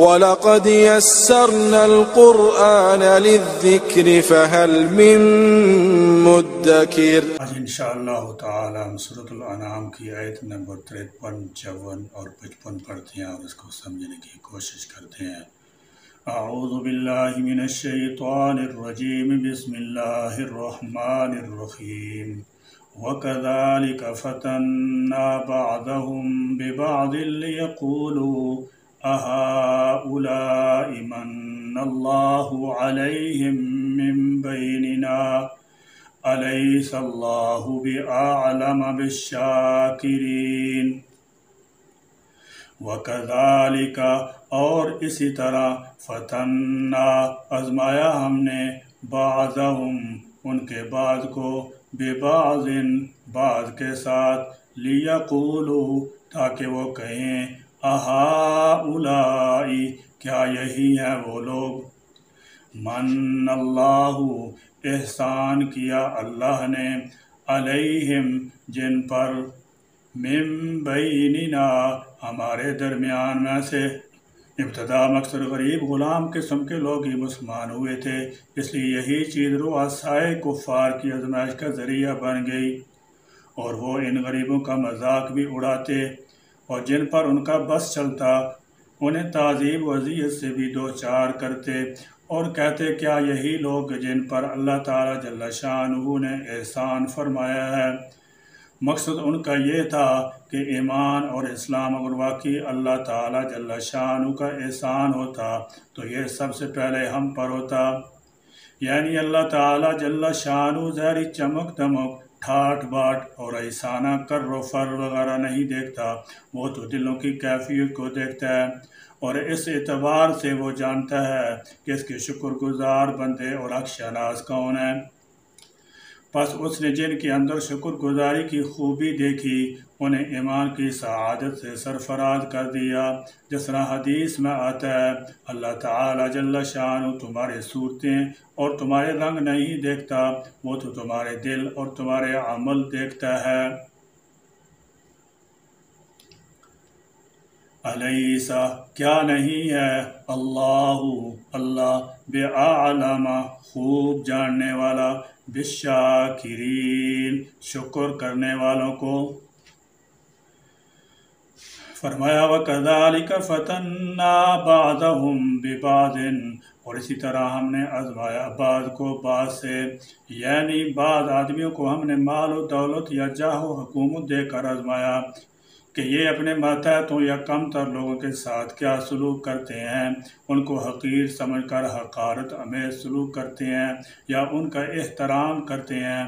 وَلَقَدْ يَسَّرْنَا الْقُرْآنَ لِلذِّكْرِ فَهَلْ مِن مُدَّكِرٍ۔ آج انشاءاللہ تعالی ہم سورۃ الانعام کی آیت نمبر 53، 54 اور 55 پڑھتے ہیں اور اس کو سمجھنے کی کوشش کرتے ہیں۔ اعوذ باللہ من الشیطان الرجیم، بسم اللہ الرحمن الرحیم۔ وَكَذَلِكَ فَتَنَّا بَعْضَهُم بِبَعْضٍ لِيَقُولُوا أَهَؤُلَاءِ مَنَّ اللَّهُ عَلَيْهِم مِّن بَيْنِنَا أَلَيْسَ اللَّهُ بِأَعْلَمَ بِالشَّاكِرِينَ۔ وَكَذَلِكَ اور اسی طرح فتنا آزمایا ہم نے بعضهم ان کے بعض کو ببعض بعض کے ساتھ لیقولوا تاکہ وہ کہیں اہؤلاء کیا یہی ہیں وہ لوگ، من اللہ احسان کیا اللہ نے، علیہم جن پر، من بیننا ہمارے درمیان میں سے۔ ابتدا مقصد غریب غلام قسم کے لوگ ہی مسلمان ہوئے تھے، اس لیے یہی چیز رؤسائے کفار کی آزمائش کا ذریعہ بن گئی، اور وہ ان غریبوں کا مذاق بھی اڑاتے، اور جن پر ان کا بس چلتا انہیں تعذیب و اذیت سے بھی دوچار کرتے، اور کہتے کیا یہی لوگ جن پر اللہ تعالیٰ جل شانہ نے احسان فرمایا ہے۔ مقصد ان کا یہ تھا کہ ایمان اور اسلام اگر واقعی اللہ تعالیٰ جل شانہ کا احسان ہوتا تو یہ سب سے پہلے ہم پر ہوتا، یعنی اللہ تعالیٰ جل شانہ ظاہری چمک دمک، ٹھاٹ باٹ اور ایسانہ کر و فر وغیرہ نہیں دیکھتا، وہ تو دلوں کی کیفیت کو دیکھتا ہے، اور اس اعتبار سے وہ جانتا ہے کہ اس کے شکر گزار بندے اور حق شناس کون ہیں۔ پس اس نے جن کے اندر شکر گزاری کی خوبی دیکھی انہیں ایمان کی سعادت سے سرفراز کر دیا، جس طرح حدیث میں آتا ہے اللہ تعالیٰ جل شانہ تمہارے صورتیں اور تمہارے رنگ نہیں دیکھتا، وہ تو تمہارے دل اور تمہارے عمل دیکھتا ہے۔ الیس کیا نہیں ہے اللہ بِأَعْلَمَ خوب جاننے والا، بالشاکرین شکر کرنے والوں کو۔ فرمایا وَكَذَلِكَ فَتَنَّا بَعْضَهُم بِبَعْضٍ اور اسی طرح ہم نے آزمایا بعض کو بعض سے، یعنی بعض آدمیوں کو ہم نے مال و دولت یا جاہ و حکومت دے کر آزمایا کہ یہ اپنے ماتحتوں یا کم تر لوگوں کے ساتھ کیا سلوک کرتے ہیں، ان کو حقیر سمجھ کر حقارت امیز سلوک کرتے ہیں یا ان کا احترام کرتے ہیں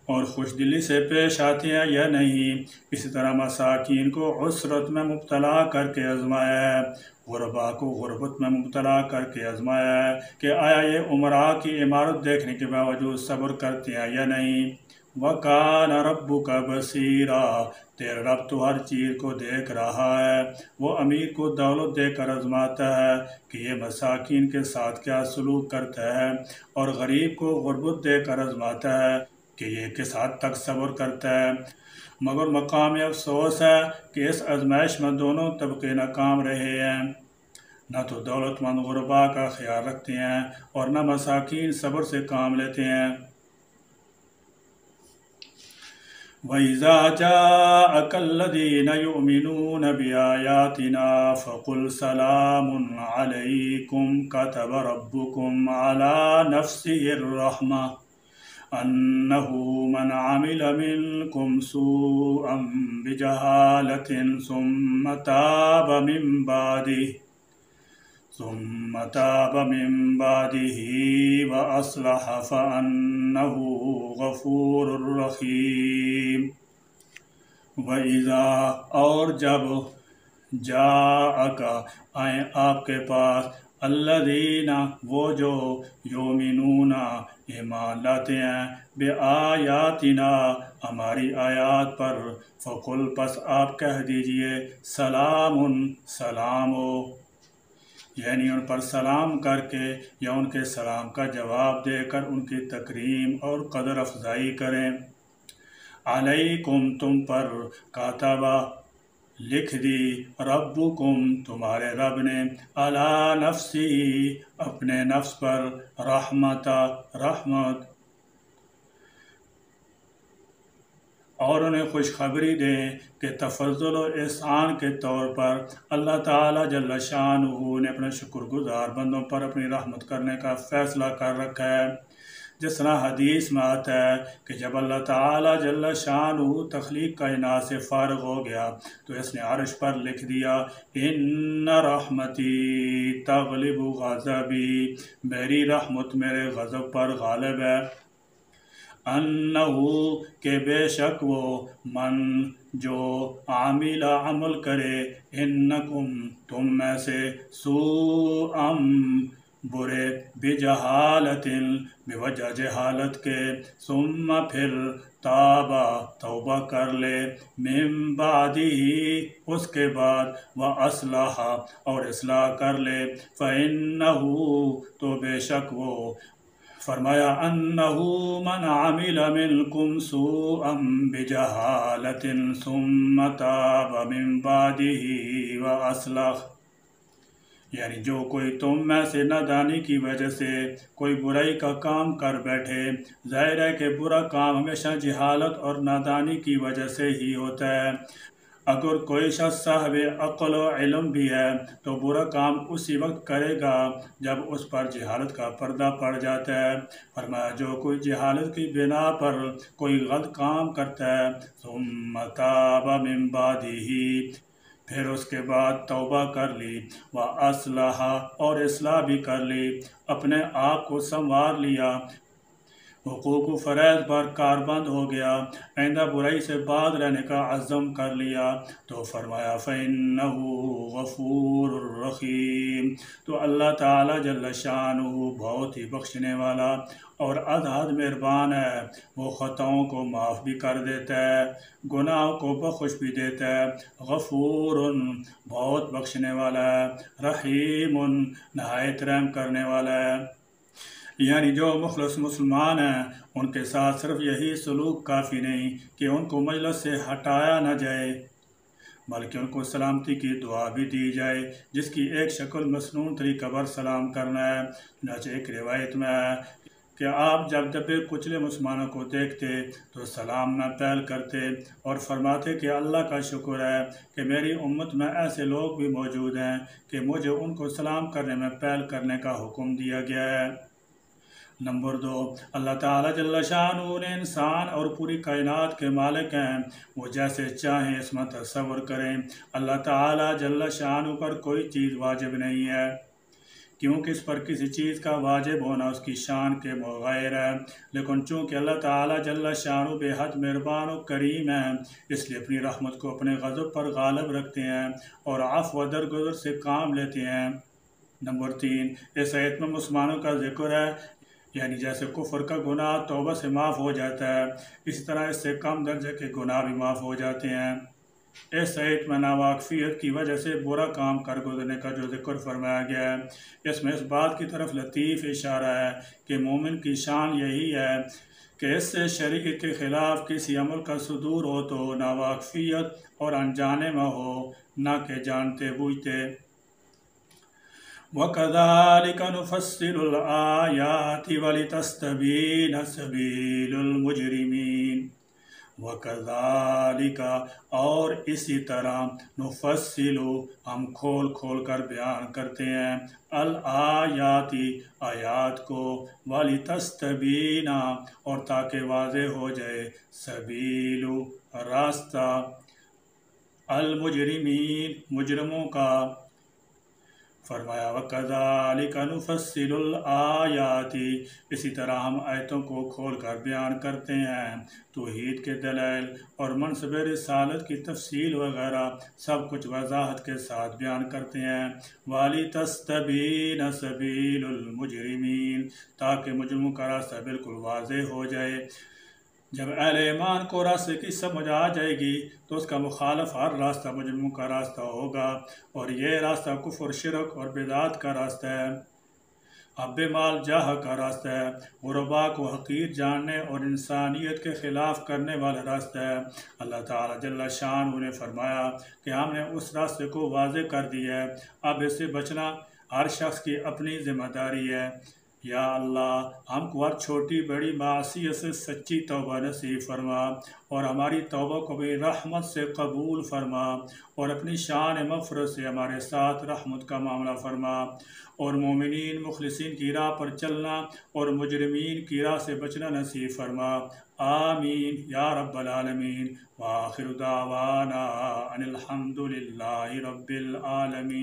اور خوش دلی سے پیش آتے ہیں یا نہیں۔ اسی طرح مساکین کو عسرت میں مبتلا کر کے آزمایا ہے، غربا کو غربت میں مبتلا کر کے آزمایا ہے کہ آیا یہ امراء کی عمارت دیکھنے کے باوجود صبر کرتے ہیں یا نہیں۔ وَكَانَ رَبُّكَ بَصِيرًا تیرا رب تو ہر چیز کو دیکھ رہا ہے، وہ امیر کو دولت دے کر آزماتا ہے کہ یہ مساکین کے ساتھ کیا سلوک کرتا ہے، اور غریب کو غربت دے کر آزماتا ہے کہ یہ کس حد تک صبر کرتا ہے۔ مگر مقام افسوس ہے کہ اس آزمائش میں دونوں طبقے ناکام رہے ہیں، نہ تو دولت مند غربا کا خیال رکھتے ہیں اور نہ مساکین صبر سے کام لیتے ہیں۔ وَإِذَا جَاءَكَ الَّذِينَ يُؤْمِنُونَ بِآيَاتِنَا فَقُلْ سَلَامٌ عَلَيْكُمْ كَتَبَ رَبُّكُمْ عَلَى نَفْسِهِ الرَّحْمَةَ أَنَّهُ مَنْ عَمِلَ مِنْكُمْ سُوءًا بِجَهَالَةٍ ثُمَّ تَابَ مِنْ بَعْدِهِ وَأَصْلَحَ فَأَنَّهُ غَفُورٌ رَحِيمٌ۔ وَإِذَا اور جب جَاءَكَ آئیں آپ کے پاس، الذین وہ جو یؤمنون ایمان لاتے ہیں، بآیاتنا ہماری آیات پر، فقل پس آپ کہہ دیجئے سلام سلام ہو، یعنی ان پر سلام کر کے یا ان کے سلام کا جواب دے کر ان کی تکریم اور قدر افزائی کریں۔ علیکم تم پر، کاتبہ لکھ دی ربکم تمہارے رب نے علی نفسی اپنے نفس پر رحمت اور انہیں خوشخبری دیں کہ تفضل و احسان کے طور پر اللہ تعالیٰ جل شانہ نے اپنے شکر گزار بندوں پر اپنی رحمت کرنے کا فیصلہ کر رکھا ہے۔ جس طرح حدیث میں آتا ہے کہ جب اللہ تعالیٰ جل شانہ تخلیق کائنات سے فارغ ہو گیا تو اس نے عرش پر لکھ دیا ان رحمتی تغلب غضبی، میری رحمت میرے غضب پر غالب ہے۔ انہو کہ بے شک وہ من جو عامل عمل کرے انکم تم میں سے سوءم برے بجہالت بوجہ جہالت کے ثم پھر تابا توبہ کر لے من بعدہ اس کے بعد واصلح اور اصلاح کر لے فإنہو تو بے شک وہ فرمایا انہو من عمل منکم سوءا بجہالت ثم تاب من بعدہ واصلح، یعنی جو کوئی تم میں سے نادانی کی وجہ سے کوئی برائی کا کام کر بیٹھے، ظاہر ہے کہ برا کام ہمیشہ جہالت اور نادانی کی وجہ سے ہی ہوتا ہے۔ اگر کوئی شخص صاحب عقل و علم بھی ہے تو برا کام اسی وقت کرے گا جب اس پر جہالت کا پردہ پڑ جاتا ہے۔ فرمایا جو کوئی جہالت کی بنا پر کوئی غلط کام کرتا ہے ثم تاب من بعدہ پھر اس کے بعد توبہ کر لی واصلح اور اصلاح بھی کر لی، اپنے آپ کو سنوار لیا، حقوق و فرائض پر کاربند ہو گیا، آئندہ برائی سے باز رہنے کا عزم کر لیا، تو فرمایا فَإِنَّهُ غَفُورٌ رَحِيمٌ، تو اللہ تعالیٰ جل شانہ بہت ہی بخشنے والا اور حد مہربان ہے، وہ خطاؤں کو معاف بھی کر دیتا ہے، گناہوں کو بخش بھی دیتا ہے، غفور بہت بخشنے والا ہے، رحیم نہایت رحم کرنے والا ہے۔ یعنی جو مخلص مسلمان ہیں ان کے ساتھ صرف یہی سلوک کافی نہیں کہ ان کو مجلس سے ہٹایا نہ جائے بلکہ ان کو سلامتی کی دعا بھی دی جائے، جس کی ایک شکل مسنون طریقہ پر سلام کرنا ہے۔ چنانچہ ایک روایت میں ہے کہ آپ جب دبے کچلے مسلمانوں کو دیکھتے تو سلام میں پہل کرتے اور فرماتے کہ اللہ کا شکر ہے کہ میری امت میں ایسے لوگ بھی موجود ہیں کہ مجھے ان کو سلام کرنے میں پہل کرنے کا حکم دیا گیا ہے۔ نمبر 2، اللہ تعالیٰ جل شانہ نے انسان اور پوری کائنات کے مالک ہیں، وہ جیسے چاہیں اس میں تصور کریں۔ اللہ تعالیٰ جل شانہ پر کوئی چیز واجب نہیں ہے کیونکہ اس پر کسی چیز کا واجب ہونا اس کی شان کے مغیر ہے، لیکن چونکہ اللہ تعالیٰ جل شانہ بے حد مہربان و کریم ہے اس لیے اپنی رحمت کو اپنے غضب پر غالب رکھتے ہیں اور عفو و درگزر سے کام لیتے ہیں۔ نمبر 3، اس آیت میں مسلمانوں کا ذکر ہے، یعنی جیسے کفر کا گناہ توبہ سے معاف ہو جاتا ہے اسی طرح اس سے کم درجے کے گناہ بھی معاف ہو جاتے ہیں۔ اس آیت میں ناواقفیت کی وجہ سے برا کام کر گزرنے کا جو ذکر فرمایا گیا ہے اس میں اس بات کی طرف لطیف اشارہ ہے کہ مومن کی شان یہی ہے کہ اس سے شریعت کے خلاف کسی عمل کا صدور ہو تو ناواقفیت اور انجانے میں ہو، نہ کہ جانتے بوجھتے۔ وَكَذَلِكَ نُفَصِّلُ الْآيَاتِ وَلِتَسْتَبِينَ سَبِيلُ الْمُجْرِمِينَ۔ وَكَذَلِكَ اور اسی طرح نُفَصِّلُ ہم کھول کھول کر بیان کرتے ہیں الْآيَاتِ آیات کو، وَلِتَسْتَبِينَ اور تاکہ واضح ہو جائے سبیل راستہ المجرمین مجرموں کا۔ فرمایا وَكَذَلِكَ نُفَصِّلُ الْآيَاتِ اسی طرح ہم آیتوں کو کھول کر بیان کرتے ہیں، توحید کے دلائل اور منصب رسالت کی تفصیل وغیرہ سب کچھ وضاحت کے ساتھ بیان کرتے ہیں۔ وَلِتَسْتَبِينَ سَبِيلُ الْمُجْرِمِينَ تاکہ مجرموں کا راستہ بالکل واضح ہو جائے۔ جب اہل ایمان کو راستے کی سمجھ آ جائے گی تو اس کا مخالف ہر راستہ مجرموں کا راستہ ہوگا، اور یہ راستہ کفر، شرک اور بدعات کا راستہ ہے۔ اب مال جاہ کا راستہ ہے، غربا کو حقیر جاننے اور انسانیت کے خلاف کرنے والا راستہ ہے۔ اللہ تعالیٰ جل شان نے فرمایا کہ ہم نے اس راستے کو واضح کر دیا ہے، اب اس سے بچنا ہر شخص کی اپنی ذمہ داری ہے۔ یا اللہ ہم کو ہر چھوٹی بڑی معصیت سے سچی توبہ نصیب فرما، اور ہماری توبہ کو بھی رحمت سے قبول فرما، اور اپنی شان مغفرت سے ہمارے ساتھ رحمت کا معاملہ فرما، اور مومنین مخلصین کی راہ پر چلنا اور مجرمین کی راہ سے بچنا نصیب فرما۔ آمین یا رب العالمین۔ وآخر دعوانا ان الحمد للہ رب العالمین۔